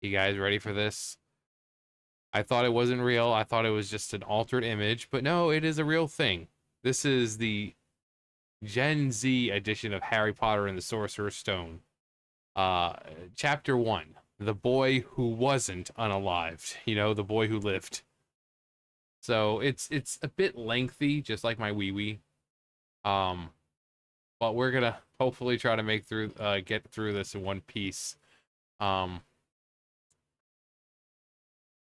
You guys ready for this? I thought it wasn't real. I thought it was just an altered image, but no, it is a real thing. This is the Gen Z edition of Harry Potter and the Sorcerer's Stone. Uh, Chapter 1. The boy who wasn't unalived. You know, the boy who lived. So it's a bit lengthy, just like my wee wee. Um, but we're gonna hopefully try to get through this in one piece. Um,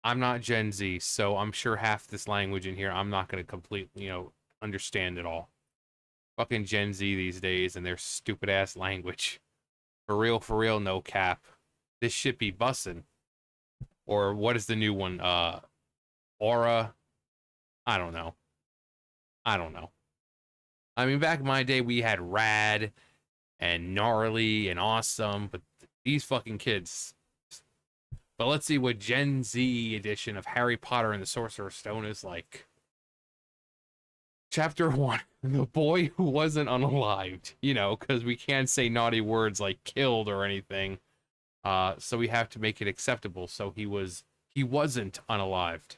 I'm not Gen Z, so I'm sure half this language in here I'm not gonna completely, understand it all. Fucking Gen Z these days and their stupid ass language. For real, no cap. This shit be bussin'. Or what is the new one? Aura? I don't know. I don't know. I mean, back in my day, we had rad and gnarly and awesome, but these fucking kids. But let's see what Gen Z edition of Harry Potter and the Sorcerer's Stone is like. Chapter 1. The boy who wasn't unalived. You know, because we can't say naughty words like killed or anything. So we have to make it acceptable. So he wasn't unalived.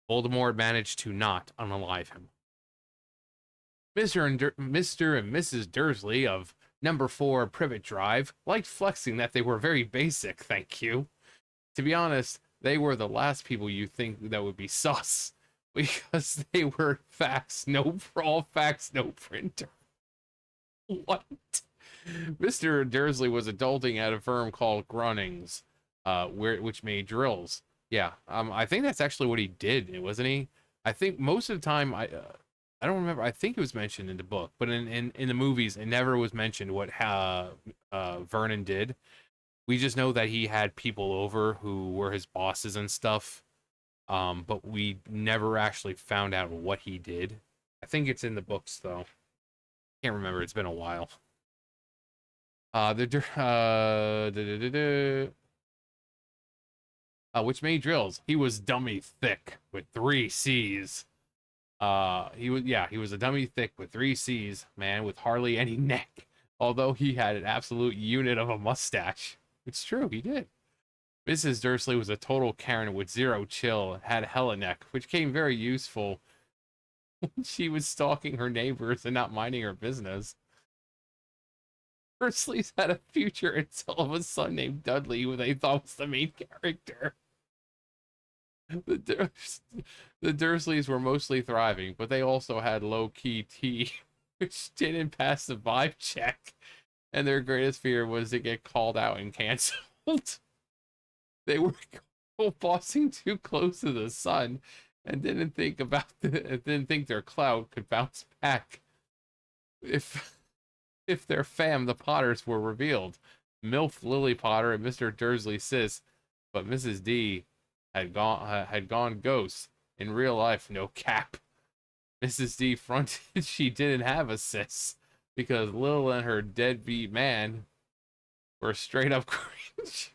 Voldemort managed to not unalive him. Mr. and Mrs. Dursley of number 4 Privet Drive liked flexing that they were very basic, thank you. To be honest, they were the last people you think that would be sus. Because they were all facts, no printer. What? Mr. Dursley was adulting at a firm called Grunnings, which made drills. Yeah, I think that's actually what he did, wasn't he? I think most of the time, I don't remember. I think it was mentioned in the book, but in the movies, it never was mentioned what Vernon did. We just know that he had people over who were his bosses and stuff. But we never actually found out what he did. I think it's in the books though. Can't remember. It's been a while. Which made drills. He was dummy thick with 3 C's. He was a dummy thick with 3 C's, man, with hardly any neck. Although he had an absolute unit of a mustache. It's true, he did. Mrs. Dursley was a total Karen with zero chill, had hella neck, which came very useful when she was stalking her neighbors and not minding her business. Dursley's had a future until of a son named Dudley, who they thought was the main character. The, the Dursleys were mostly thriving, but they also had low-key tea, which didn't pass the vibe check, and their greatest fear was to get called out and canceled. They were bossing too close to the sun and didn't think their clout could bounce back if their fam, the Potters, were revealed. MILF Lily Potter and Mr. Dursley sis, but Mrs. D had gone ghost. In real life, no cap. Mrs. D fronted she didn't have a sis because Lil and her deadbeat man were straight up cringe.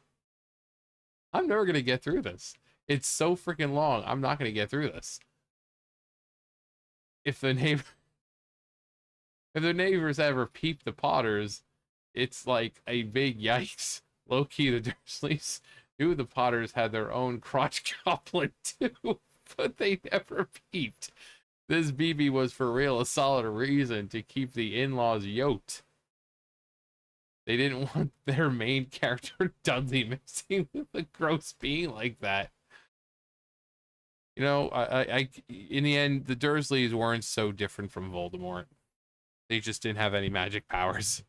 I'm never gonna get through this. It's so freaking long. I'm not gonna get through this. If the neighbor, if the neighbors ever peep the Potters, it's like a big yikes. Low key, the Dursleys knew the Potters had their own crotch goblin too, but they never peeped. This BB was for real a solid reason to keep the in-laws yoked. They didn't want their main character Dudley mixing with a gross being like that. You know, in the end, the Dursleys weren't so different from Voldemort. They just didn't have any magic powers.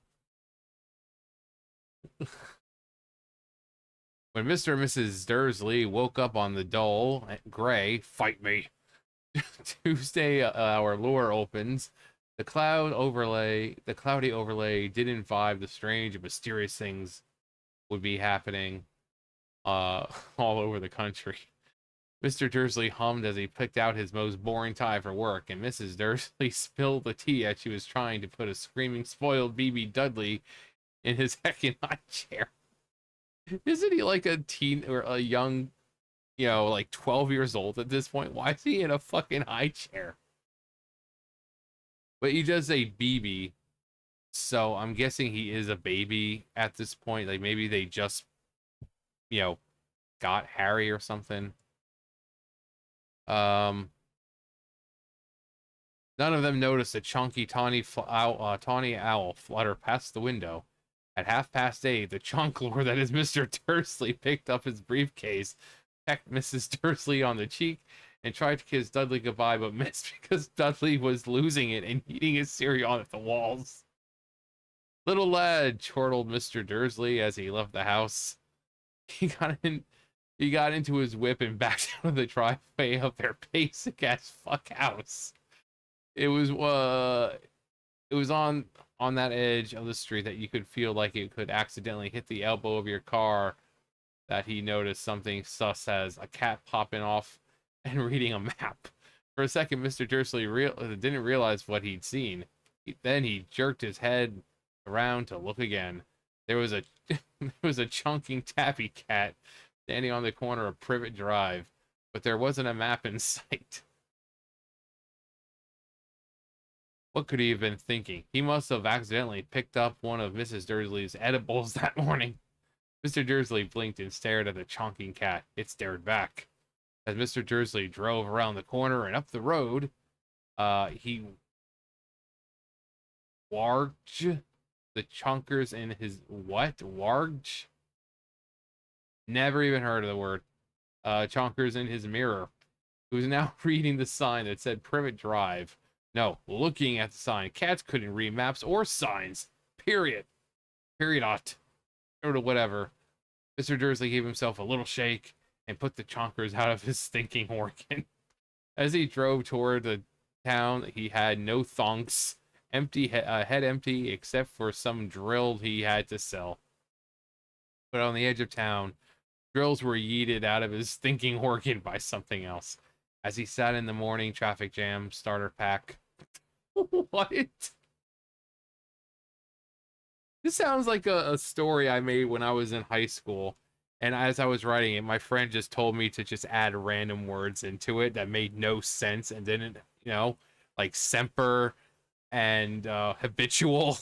When Mr. and Mrs. Dursley woke up on the dole, Gray, fight me. Tuesday, our lure opens. The cloudy overlay didn't vibe the strange and mysterious things would be happening all over the country. Mr. Dursley hummed as he picked out his most boring tie for work, and Mrs. Dursley spilled the tea as she was trying to put a screaming, spoiled BB Dudley in his heckin' high chair. Isn't he like a teen or a young, like 12 years old at this point? Why is he in a fucking high chair? But he does say BB, so I'm guessing he is a baby at this point. Like maybe they just you know, got Harry or something. Um, None of them noticed a chunky tawny owl flutter past the window. At 8:30, the chunk lord that is Mr. Dursley picked up his briefcase, pecked Mrs. Dursley on the cheek, and tried to kiss Dudley goodbye, but missed because Dudley was losing it and eating his cereal at the walls. Little lad, chortled Mr. Dursley as he left the house. He got in. He got into his whip and backed out of the driveway of their basic ass fuck house. It was on that edge of the street that you could feel like it could accidentally hit the elbow of your car, that he noticed something sus as a cat popping off and reading a map. For a second, Mr. Dursley didn't realize what he'd seen. Then he jerked his head around to look again. There was a there was a chunking tabby cat standing on the corner of Privet Drive, but there wasn't a map in sight. What could he have been thinking? He must have accidentally picked up one of Mrs. Dursley's edibles that morning. Mr. Dursley blinked and stared at the chonking cat. It stared back. As Mr. Dursley drove around the corner and up the road, he warged the chunkers in his what? Warged? Never even heard of the word. Chonkers in his mirror. He was now reading the sign that said Privet Drive. No, looking at the sign. Cats couldn't read maps or signs. Period. Period. Or whatever. Mr. Dursley gave himself a little shake and put the chonkers out of his thinking organ. As he drove toward the town, he had no thonks, head empty, except for some drill he had to sell. But on the edge of town, drills were yeeted out of his thinking organ by something else. As he sat in the morning traffic jam starter pack. What? This sounds like a story I made when I was in high school. And as I was writing it, my friend just told me to just add random words into it that made no sense and didn't, like semper and habitual.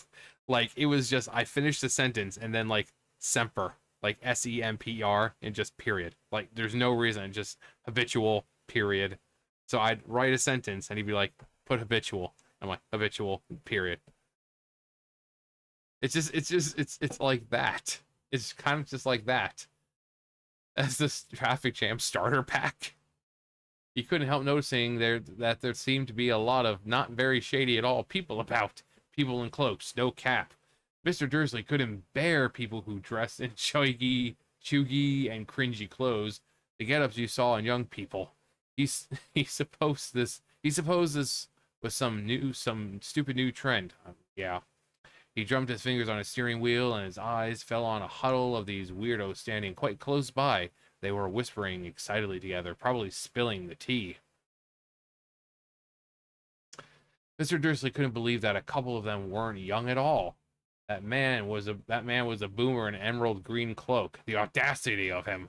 Like it was just, I finished the sentence and then like semper, like SEMPER and just period. Like there's no reason, just habitual, period. So I'd write a sentence and he'd be like, put habitual. I'm like, habitual, period. It's like that. It's kind of just like that. As this traffic jam starter pack. He couldn't help noticing that there seemed to be a lot of not very shady at all people about. People in cloaks, no cap. Mr. Dursley couldn't bear people who dressed in chuggy, and cringy clothes, the get-ups you saw in young people. He supposed this was some stupid new trend. Yeah. He drummed his fingers on his steering wheel, and his eyes fell on a huddle of these weirdos standing quite close by. They were whispering excitedly together, probably spilling the tea. Mr. Dursley couldn't believe that a couple of them weren't young at all. That man was a boomer in an emerald green cloak. The audacity of him!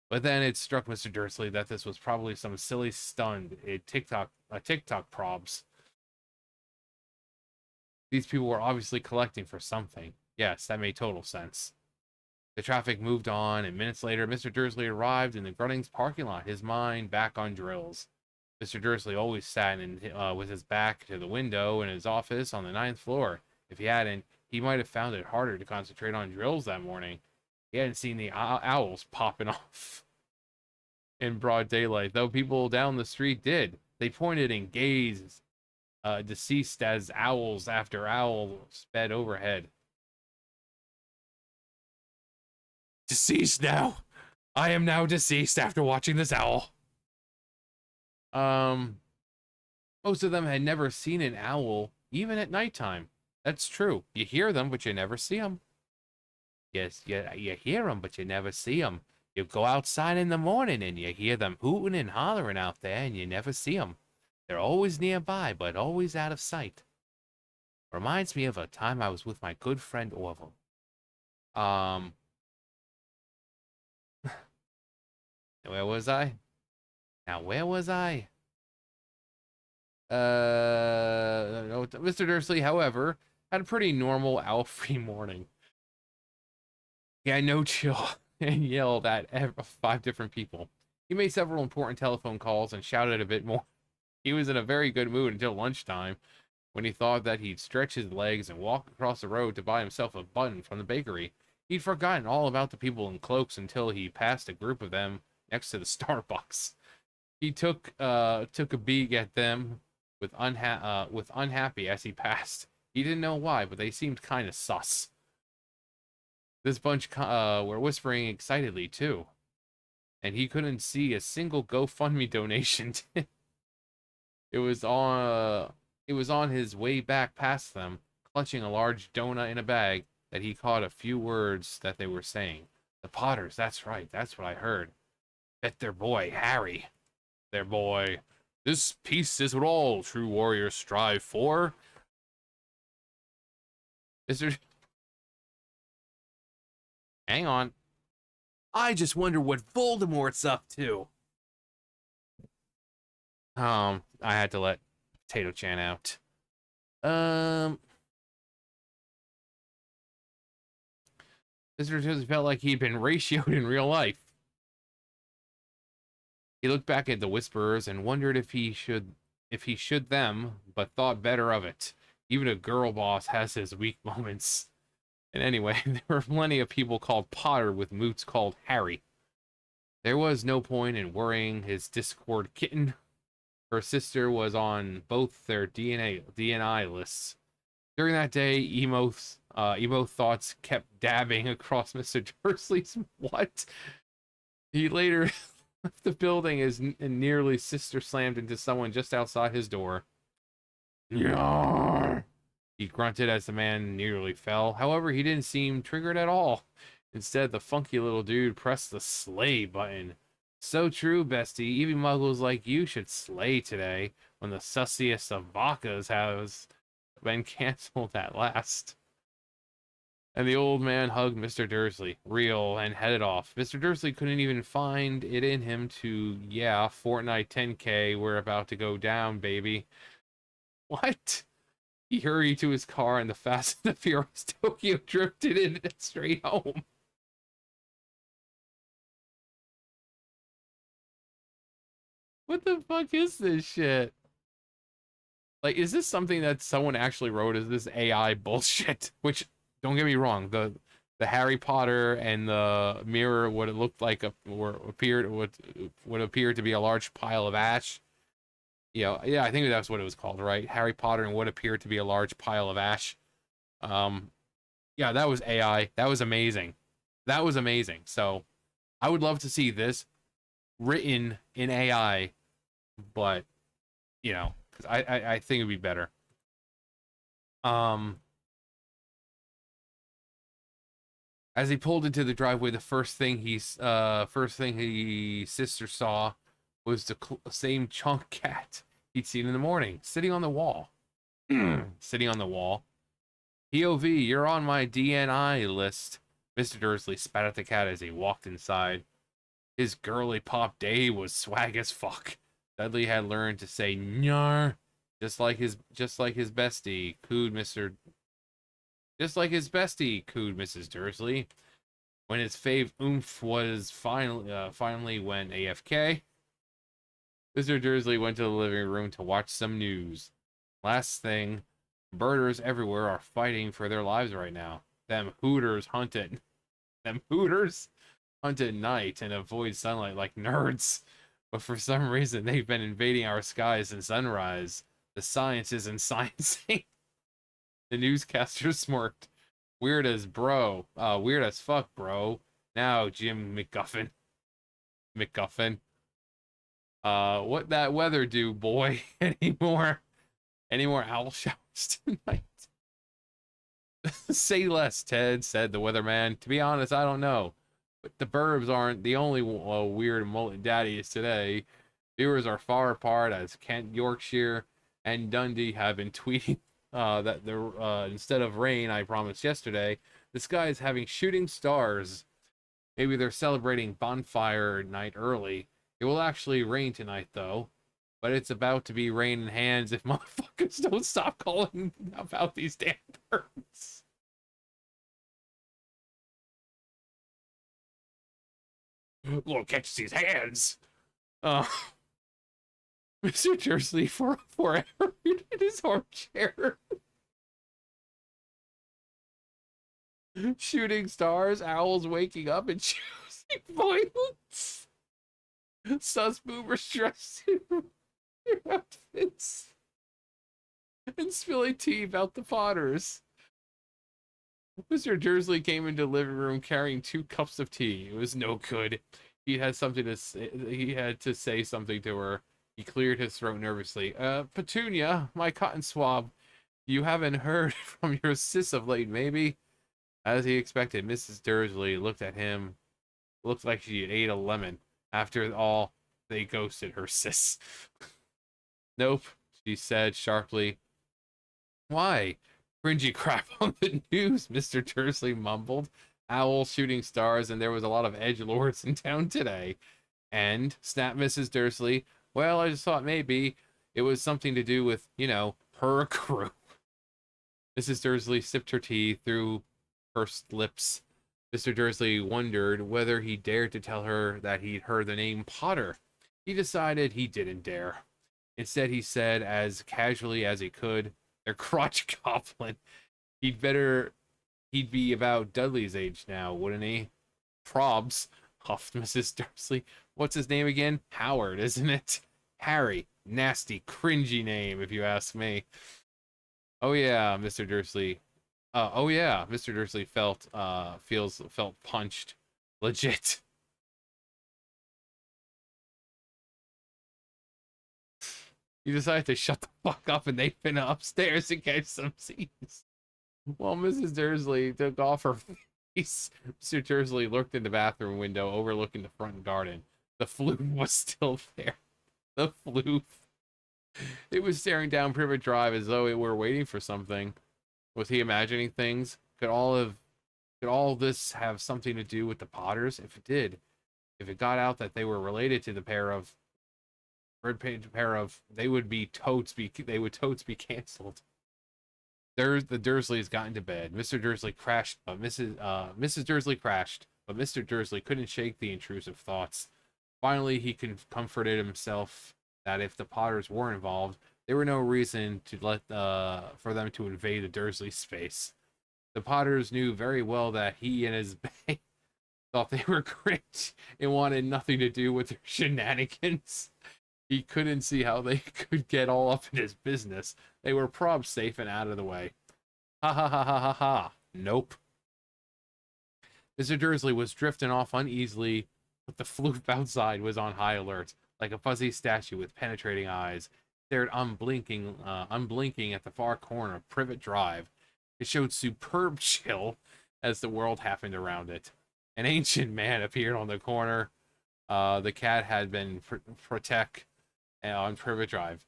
But then it struck Mr. Dursley that this was probably some silly stunt, a TikTok probs. These people were obviously collecting for something. Yes, that made total sense. The traffic moved on, and minutes later, Mr. Dursley arrived in the Grunnings parking lot, his mind back on drills. Mr. Dursley always sat with his back to the window in his office on the 9th floor. If he hadn't, he might have found it harder to concentrate on drills that morning. He hadn't seen the owls popping off in broad daylight, though people down the street did. They pointed and gazed, deceased as owls after owl sped overhead. Deceased now. I am now deceased after watching this owl. Most of them had never seen an owl, even at nighttime. That's true. You hear them, but you never see them. Yes, you hear them, but you never see them. You go outside in the morning and you hear them hooting and hollering out there, and you never see them. They're always nearby, but always out of sight. Reminds me of a time I was with my good friend Orville. Where was I? Now, where was I? Mr. Dursley, however, had a pretty normal owl-free morning. He had no chill. and yelled at 5 different people. He made several important telephone calls and shouted a bit more. He was in a very good mood until lunchtime, when he thought that he'd stretch his legs and walk across the road to buy himself a bun from the bakery. He'd forgotten all about the people in cloaks until he passed a group of them next to the Starbucks. He took a beak at them with unhappy as he passed. He didn't know why, but they seemed kind of sus. This bunch were whispering excitedly too, and he couldn't see a single GoFundMe donation. It was on his way back past them, clutching a large donut in a bag, that he caught a few words that they were saying. The Potters, that's right, that's what I heard. Bet their boy, Harry. Their boy. This peace is what all true warriors strive for. Mr. Hang on. I just wonder what Voldemort's up to. I had to let Potato Chan out. Mr. Jones felt like he'd been ratioed in real life. He looked back at the Whisperers and wondered if he should them, but thought better of it. Even a girl boss has his weak moments. And anyway, there were plenty of people called Potter with moots called Harry. There was no point in worrying his Discord kitten. Her sister was on both their DNI lists. During that day, emo thoughts kept dabbing across Mr. Dursley's what? He later left the building and nearly sister slammed into someone just outside his door. Yarr! He grunted as the man nearly fell. However, he didn't seem triggered at all. Instead, the funky little dude pressed the slay button. So true, bestie. Even muggles like you should slay today, when the sussiest of Vacas has been canceled at last. And the old man hugged Mr. Dursley, real, and headed off. Mr. Dursley couldn't even find it in him to, yeah, Fortnite 10K, we're about to go down, baby. What? He hurried to his car, and the Fast and the Furious Tokyo drifted in straight home. What the fuck is this shit? Like, is this something that someone actually wrote? Is this AI bullshit? Which, don't get me wrong, the Harry Potter and the mirror, what it looked like, would appear to be a large pile of ash. Yeah, I think that's what it was called, right? Harry Potter and what appeared to be a large pile of ash. Yeah, that was AI. That was amazing. That was amazing. So, I would love to see this written in AI, but because I think it'd be better. As he pulled into the driveway, the first thing his sister saw was the same chunk cat he'd seen in the morning, sitting on the wall. Sitting on the wall. POV, you're on my DNI list. Mr. Dursley spat at the cat as he walked inside. His girly pop day was swag as fuck. Dudley had learned to say "nyar," just like his bestie, cooed Mr. Just like his bestie, cooed Mrs. Dursley. When his fave oomph was finally went AFK, Mr. Dursley went to the living room to watch some news. Last thing, birders everywhere are fighting for their lives right now. Them hooters hunted night and avoid sunlight like nerds. But for some reason, they've been invading our skies since sunrise. The science isn't sciencing. The newscaster smirked. Weird as fuck, bro. Now, Jim McGuffin. What that weather do, boy? Any more owl showers tonight? Say less, Ted, said the weatherman. To be honest, I don't know. But the burbs aren't the only weird mullet daddies today. Viewers are far apart as Kent, Yorkshire, and Dundee have been tweeting that instead of rain I promised yesterday, the sky is having shooting stars. Maybe they're celebrating bonfire night early. It will actually rain tonight, though. But it's about to be rain in hands if motherfuckers don't stop calling about these damn birds. Look, catch these hands. Uh, Mr. Dursley forever in his armchair, shooting stars, owls waking up and choosing violence. Sus boomers dressed in their outfits and spilling tea about the Potters. Mr. Dursley came into the living room carrying 2 cups of tea. It was no good. He had something to say. He had to say something to her. He cleared his throat nervously. Petunia, my cotton swab. You haven't heard from your sis of late, maybe? As he expected, Mrs. Dursley looked at him. Looked like she had ate a lemon. After all, they ghosted her sis. Nope, she said sharply. Why? Cringy crap on the news, Mr. Dursley mumbled. Owls shooting stars, and there was a lot of edgelords in town today. And, snapped Mrs. Dursley, well, I just thought maybe it was something to do with, her crew. Mrs. Dursley sipped her tea through pursed lips. Mr. Dursley wondered whether he dared to tell her that he'd heard the name Potter. He decided he didn't dare. Instead, he said as casually as he could, "They're crotch goblin. He'd be about Dudley's age now, wouldn't he?" Probs, huffed Mrs. Dursley. What's his name again? Howard, isn't it? Harry. Nasty, cringy name, if you ask me. Oh yeah, Mr. Dursley. Oh yeah, Mr. Dursley felt punched. Legit. You decided to shut the fuck up and they've been upstairs and catch some scenes. While Mrs. Dursley took off her face, Mr. Dursley looked in the bathroom window overlooking the front garden. The flute was still there. The flute. It was staring down Privet Drive as though it were waiting for something. Was he imagining things? Could all this have something to do with the Potters? If it did, if it got out that they were related to the they would totes be canceled. The Dursleys got into bed. Mr. Dursley crashed, but Mrs. Dursley crashed, but Mr. Dursley couldn't shake the intrusive thoughts. Finally, he comforted himself that if the Potters were involved, there were no reason to for them to invade the Dursley space. The Potters knew very well that he and his bay thought they were great and wanted nothing to do with their shenanigans. He couldn't see how they could get all up in his business. They were probs safe and out of the way. Ha ha ha ha ha ha. Nope. Mr. Dursley was drifting off uneasily, but the floof outside was on high alert, like a fuzzy statue with penetrating eyes. Stared unblinking at the far corner of Privet Drive. It showed superb chill as the world happened around it. An ancient man appeared on the corner. The cat had been protect on Privet Drive.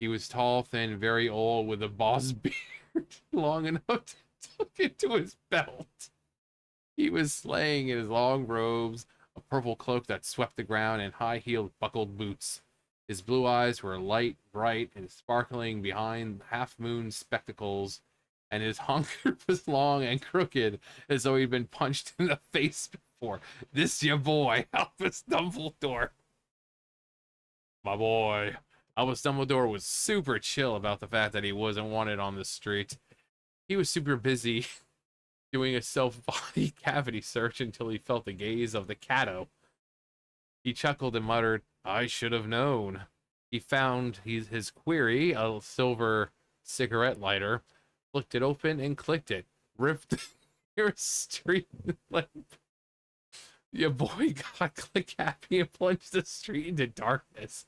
He was tall, thin, very old, with a boss beard long enough to tuck into his belt. He was slaying in his long robes, a purple cloak that swept the ground, and high-heeled buckled boots. His blue eyes were light, bright, and sparkling behind half-moon spectacles, and his honker was long and crooked, as though he'd been punched in the face before. This your boy, Albus Dumbledore. My boy. Albus Dumbledore was super chill about the fact that he wasn't wanted on the street. He was super busy doing a self-body cavity search until he felt the gaze of the Cato. He chuckled and muttered, I should have known. He found his query, a silver cigarette lighter, flicked it open and clicked it. Ripped near a street lamp. Your boy got click happy and plunged the street into darkness.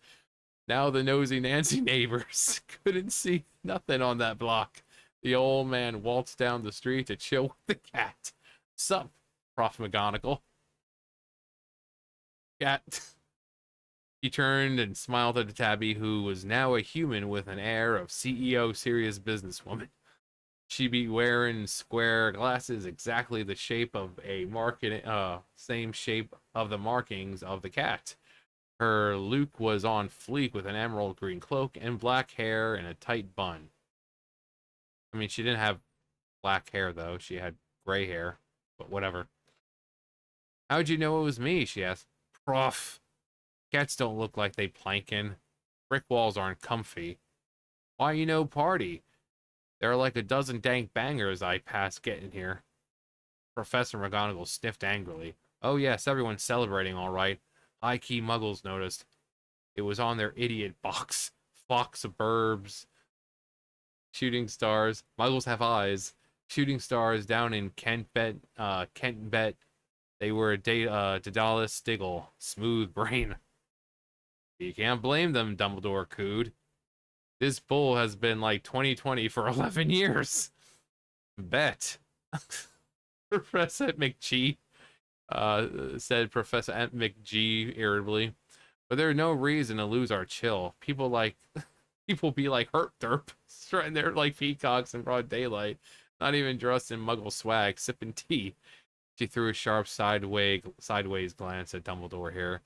Now the nosy Nancy neighbors couldn't see nothing on that block. The old man waltzed down the street to chill with the cat. Sup, Prof. McGonagall? Cat. He turned and smiled at the tabby, who was now a human with an air of CEO serious businesswoman. She be wearing square glasses, exactly the shape of same shape of the markings of the cat. Her Luke was on fleek with an emerald green cloak and black hair and a tight bun. I mean, she didn't have black hair, though. She had gray hair, but whatever. How'd you know it was me? She asked. Prof, cats don't look like they planking. Brick walls aren't comfy. Why you no party? There are like a dozen dank bangers I passed getting here. Professor McGonagall sniffed angrily. Oh yes, everyone's celebrating all right. High-key muggles noticed. It was on their idiot box. Fox suburbs, shooting stars. Muggles have eyes. Shooting stars down in Kent Bet. They were Daedalus Stiggle. Smooth brain. You can't blame them, Dumbledore cooed. This bull has been like 2020 for 11 years. Bet. Professor McGee, said Professor McGee irritably. But there's no reason to lose our chill. People be like hurt derp, strutting there like peacocks in broad daylight, not even dressed in muggle swag, sipping tea. She threw a sharp sideways glance at Dumbledore here,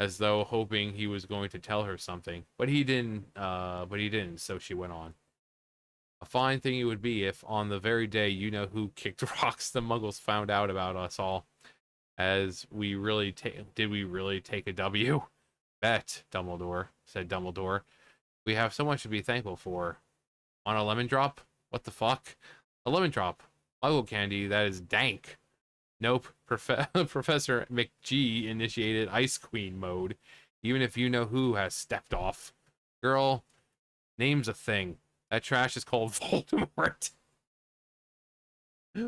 as though hoping he was going to tell her something. But he didn't. So she went on. A fine thing it would be if, on the very day you know who kicked rocks, the Muggles found out about us all. Did we really take a W? Bet, Dumbledore, said Dumbledore. We have so much to be thankful for. On a lemon drop? What the fuck? A lemon drop. Muggle candy that is dank. Nope, Professor McGee initiated Ice Queen mode, even if you know who has stepped off. Girl, name's a thing. That trash is called Voldemort.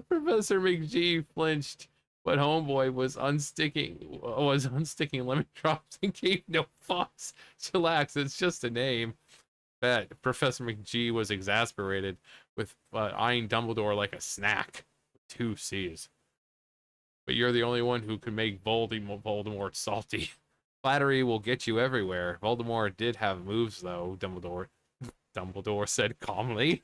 Professor McGee flinched, but homeboy was unsticking lemon drops and gave no fucks. Chillax, it's just a name. Bet Professor McGee was exasperated, with eyeing Dumbledore like a snack. 2 C's. But you're the only one who can make Voldemort salty. Flattery will get you everywhere. Voldemort did have moves, though, Dumbledore said calmly.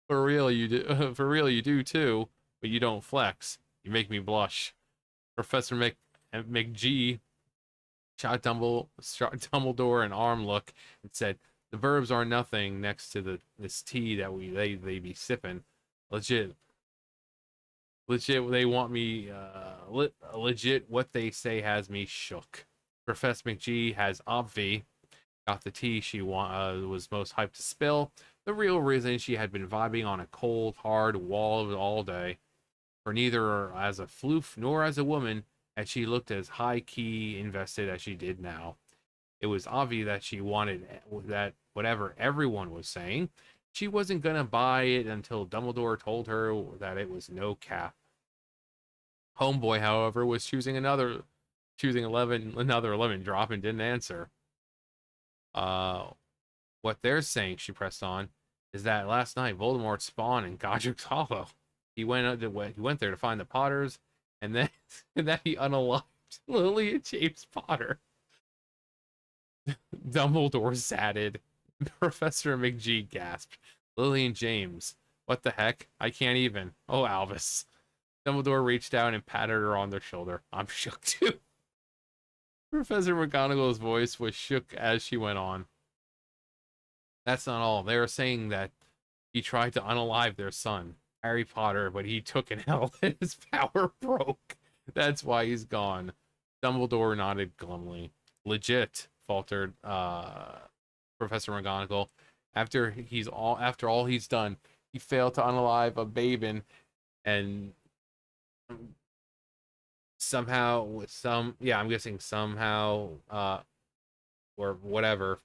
For real, you do. For real, you do too. But you don't flex. You make me blush. Professor McGee shot Dumbledore an arm look and said, "The verbs are nothing next to this tea that they be sipping. Legit, they want me. Legit, what they say has me shook." Professor McGee has obvi got the tea she was most hyped to spill. The real reason she had been vibing on a cold, hard wall all day. For neither as a floof nor as a woman had she looked as high-key invested as she did now. It was obvious that she wanted that whatever everyone was saying, she wasn't gonna buy it until Dumbledore told her that it was no cap. Homeboy, however, was choosing another lemon drop and didn't answer. What they're saying, she pressed on, is that last night Voldemort spawned in Godric's Hollow. He went there to find the Potters, and then he unalived Lily and James Potter. Dumbledore zatted. Professor McGee gasped. Lily and James. What the heck? I can't even. Oh, Albus. Dumbledore reached down and patted her on the shoulder. I'm shook too. Professor McGonagall's voice was shook as she went on. That's not all. They were saying that he tried to unalive their son, Harry Potter, but he took an L and his power broke. That's why he's gone. Dumbledore nodded glumly. Legit, faltered Professor McGonagall. After all he's done, he failed to unalive a Baben, and somehow, I'm guessing somehow, or whatever,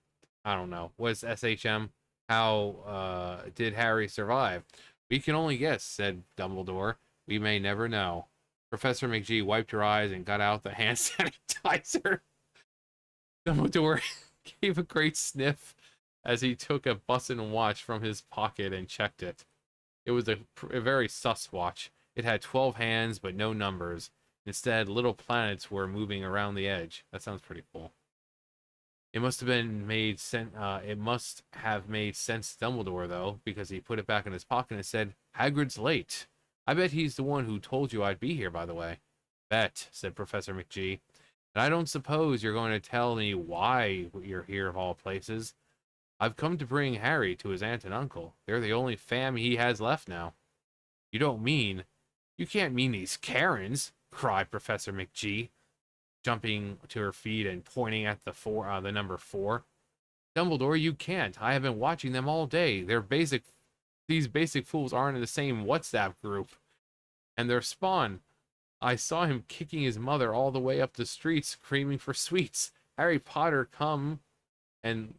I don't know, was SHM, how did Harry survive? We can only guess, said Dumbledore. We may never know. Professor McGee wiped her eyes and got out the hand sanitizer. Dumbledore gave a great sniff as he took a button watch from his pocket and checked it. It was a very sus watch. It had 12 hands, but no numbers. Instead, little planets were moving around the edge. That sounds pretty cool. It must have made sense to Dumbledore, though, because he put it back in his pocket and said, Hagrid's late. I bet he's the one who told you I'd be here, by the way. Bet, said Professor McGee. And I don't suppose you're going to tell me why you're here of all places. I've come to bring Harry to his aunt and uncle. They're the only fam he has left now. You can't mean these Karens. cried Professor McGee, jumping to her feet and pointing at the number 4. Dumbledore, you can't. I have been watching them all day. These basic fools aren't in the same WhatsApp group. And their spawn. I saw him kicking his mother all the way up the street, screaming for sweets. Harry Potter, and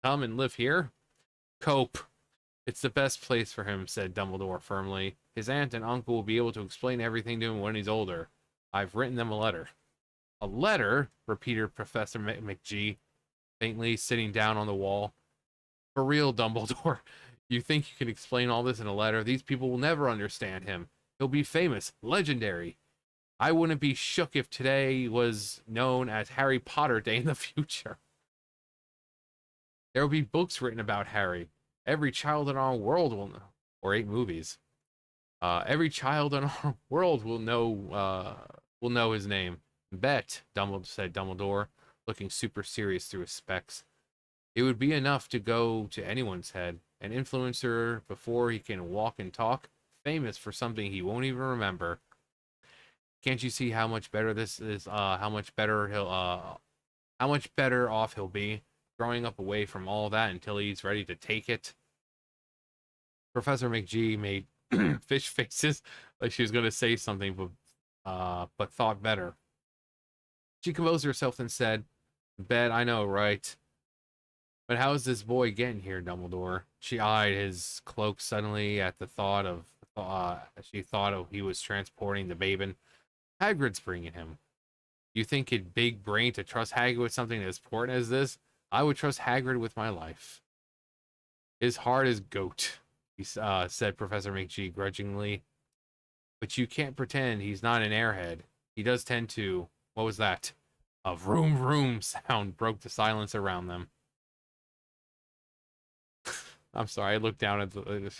come and live here? Cope. It's the best place for him, said Dumbledore firmly. His aunt and uncle will be able to explain everything to him when he's older. I've written them a letter. A letter? Repeated Professor McGee, faintly, sitting down on the wall. For real, Dumbledore. You think you can explain all this in a letter? These people will never understand him. He'll be famous, legendary. I wouldn't be shook if today was known as Harry Potter Day in the future. There will be books written about Harry. Every child in our world will know, or 8 movies. Every child in our world will know his name. Bet, said Dumbledore, looking super serious through his specs. It would be enough to go to anyone's head. An influencer before he can walk and talk, famous for something he won't even remember. Can't you see how much better this is? How much better off he'll be growing up away from all that until he's ready to take it. Professor McGee made fish faces like she was going to say something, but thought better. She composed herself and said, Bet, I know, right? But how is this boy getting here, Dumbledore? She eyed his cloak suddenly at the thought of, he was transporting the Baben. Hagrid's bringing him. You think it big brain to trust Hagrid with something as important as this? I would trust Hagrid with my life. His heart is goat, said Professor McGee grudgingly. But you can't pretend he's not an airhead. He does tend to... What was that? A vroom vroom sound broke the silence around them. I'm sorry, I looked down at the...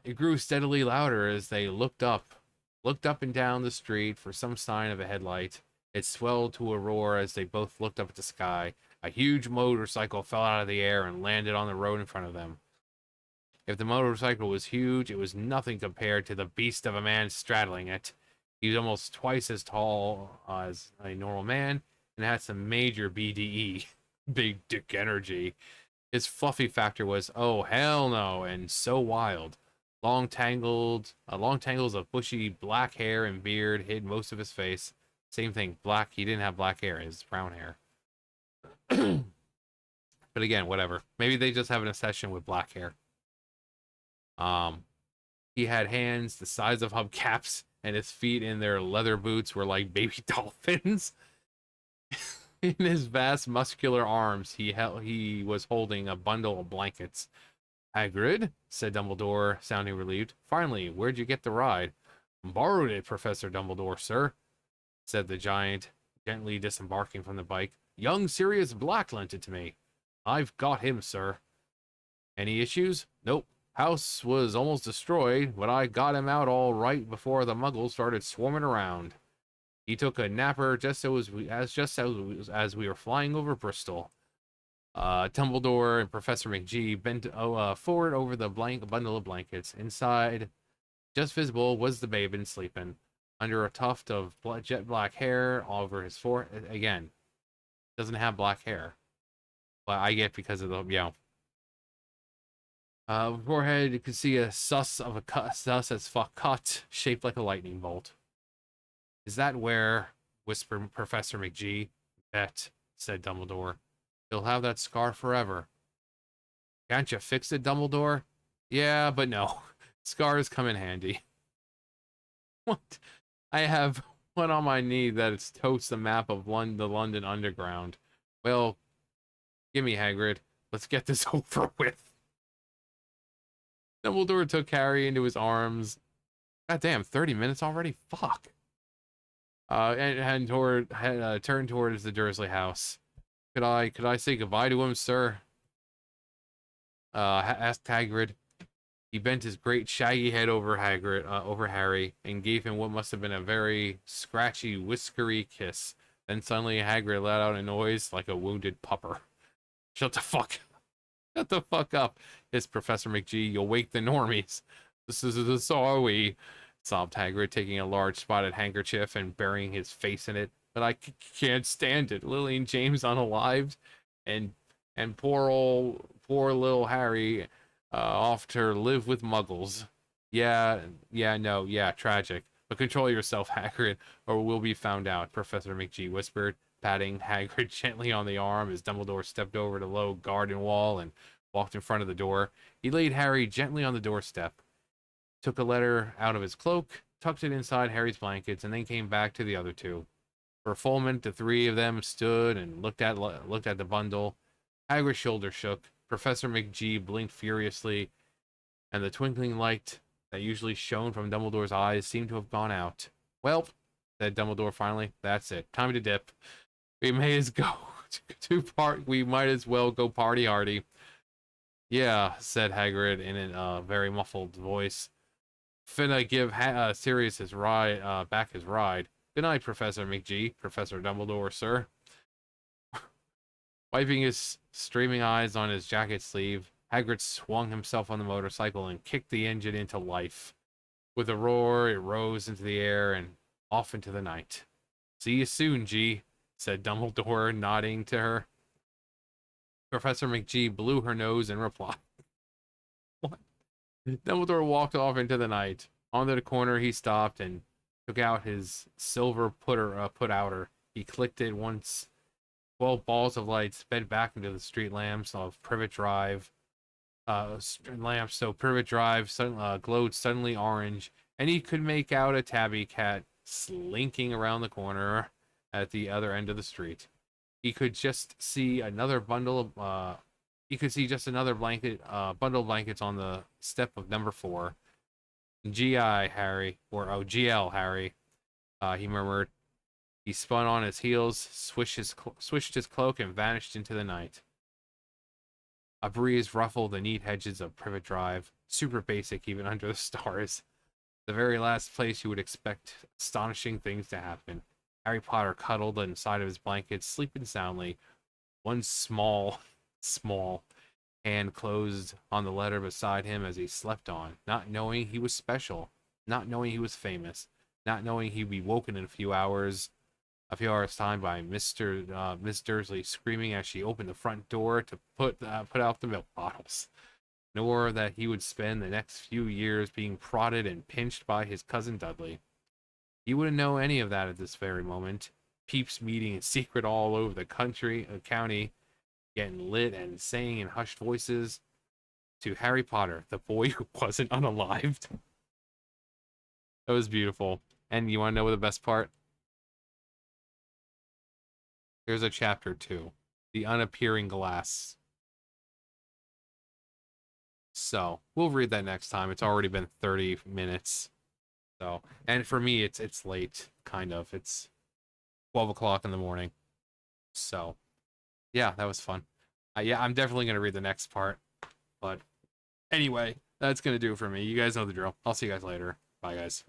it grew steadily louder as they looked up and down the street for some sign of a headlight. It swelled to a roar as they both looked up at the sky. A huge motorcycle fell out of the air and landed on the road in front of them. If the motorcycle was huge, it was nothing compared to the beast of a man straddling it. He was almost twice as tall as a normal man and had some major BDE, big dick energy. His fluffy factor was, oh hell no, and so wild. Long tangles of bushy black hair and beard hid most of his face. Same thing, black. He didn't have black hair, his brown hair. But again, whatever. Maybe they just have an obsession with black hair. He had hands the size of hubcaps, and his feet in their leather boots were like baby dolphins. In his vast muscular arms, he was holding a bundle of blankets. Hagrid, said Dumbledore, sounding relieved. Finally, where'd you get the ride? Borrowed it, Professor Dumbledore, sir, said the giant, gently disembarking from the bike. Young Sirius Black lent it to me. I've got him, sir. Any issues? Nope. House was almost destroyed, but I got him out all right before the muggles started swarming around. He took a napper just as we were flying over Bristol. Dumbledore and Professor McGee bent forward over the bundle of blankets. Inside, just visible, was the babe sleeping, under a tuft of jet black hair all over his forehead. Again, doesn't have black hair, but I get because of the forehead. You could see a sus as fuck cut, shaped like a lightning bolt. Is that where? Whispered Professor McGee. Bet, said Dumbledore. He'll have that scar forever. Can't you fix it, Dumbledore? Yeah, but no. Scars come in handy. What? I have one on my knee that it's toast a map of the London Underground. Well, gimme, Hagrid. Let's get this over with. Dumbledore took Harry into his arms. God damn, 30 minutes already? Fuck. And turned towards the Dursley house. Could I say goodbye to him, sir? Asked Hagrid. He bent his great shaggy head over Harry, and gave him what must have been a very scratchy, whiskery kiss. Then suddenly Hagrid let out a noise like a wounded pupper. Shut the fuck up, hissed Professor McGee. You'll wake the normies. This are we, sobbed Hagrid, taking a large spotted handkerchief and burying his face in it. But I can't stand it. Lily and James unalived, and poor little Harry off to live with Muggles. Yeah, tragic. But control yourself, Hagrid, or we'll be found out, Professor McGee whispered, patting Hagrid gently on the arm as Dumbledore stepped over the low garden wall and walked in front of the door. He laid Harry gently on the doorstep, took a letter out of his cloak, tucked it inside Harry's blankets, and then came back to the other two. For a full minute, the three of them stood and looked at the bundle. Hagrid's shoulder shook. Professor McGee blinked furiously, and the twinkling light that usually shone from Dumbledore's eyes seemed to have gone out. Well, said Dumbledore finally, that's it. Time to dip. We may as go we might as well go party hardy. Yeah, said Hagrid in a very muffled voice. Finna give Sirius his ride, back his ride. Good night, Professor McGee. Professor Dumbledore, sir. Wiping his streaming eyes on his jacket sleeve, Hagrid swung himself on the motorcycle and kicked the engine into life. With a roar, it rose into the air and off into the night. See you soon, G, said Dumbledore, nodding to her. Professor McGee blew her nose in reply. What? Dumbledore walked off into the night. Onto the corner, he stopped and took out his silver put-outer. He clicked it once. 12 balls of light sped back into the street lamps of Privet Drive. Privet Drive glowed suddenly orange, and he could make out a tabby cat slinking around the corner at the other end of the street. He could just see another bundle of bundle of blankets on the step of number 4. GI Harry, or GL Harry, he murmured. He spun on his heels, swished his cloak, and vanished into the night. A breeze ruffled the neat hedges of Privet Drive, super basic even under the stars. The very last place you would expect astonishing things to happen. Harry Potter cuddled inside of his blanket, sleeping soundly. One small hand closed on the letter beside him as he slept on, not knowing he was special, not knowing he was famous, not knowing he'd be woken in a few hours time by Miss Dursley screaming as she opened the front door to put out the milk bottles, nor that he would spend the next few years being prodded and pinched by his cousin Dudley. He wouldn't know any of that at this very moment. Peeps meeting in secret all over the county, getting lit and saying in hushed voices to Harry Potter, the boy who wasn't unalived. That was beautiful. And you want to know what the best part? Here's a chapter 2, The Unappearing Glass. So, we'll read that next time. It's already been 30 minutes. So, and for me, it's late, kind of. It's 12 o'clock in the morning. So, yeah, that was fun. Yeah, I'm definitely going to read the next part. But anyway, that's going to do it for me. You guys know the drill. I'll see you guys later. Bye, guys.